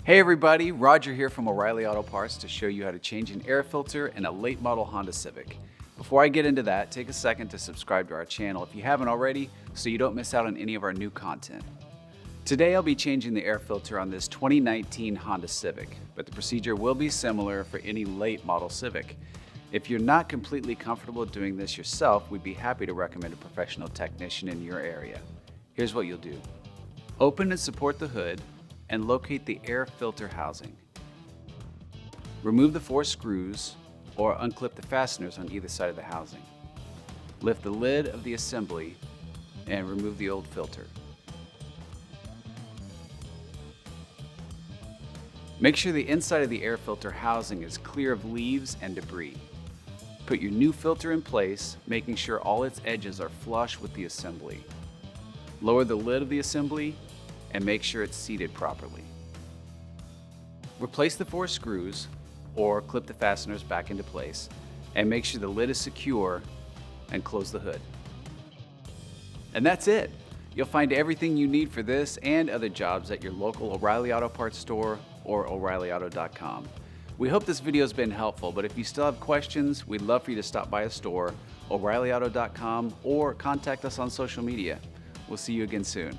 Hey everybody, Roger here from O'Reilly Auto Parts to show you how to change an air filter in a late model Honda Civic. Before I get into that, take a second to subscribe to our channel if you haven't already so you don't miss out on any of our new content. Today I'll be changing the air filter on this 2019 Honda Civic, but the procedure will be similar for any late model Civic. If you're not completely comfortable doing this yourself, we'd be happy to recommend a professional technician in your area. Here's what you'll do. Open and support the hood and locate the air filter housing. Remove the 4 screws or unclip the fasteners on either side of the housing. Lift the lid of the assembly and remove the old filter. Make sure the inside of the air filter housing is clear of leaves and debris. Put your new filter in place, making sure all its edges are flush with the assembly. Lower the lid of the assembly and make sure it's seated properly. Replace the 4 screws or clip the fasteners back into place and make sure the lid is secure and close the hood. And that's it. You'll find everything you need for this and other jobs at your local O'Reilly Auto Parts store or O'ReillyAuto.com. We hope this video has been helpful, but if you still have questions, we'd love for you to stop by a store, O'ReillyAuto.com, or contact us on social media. We'll see you again soon.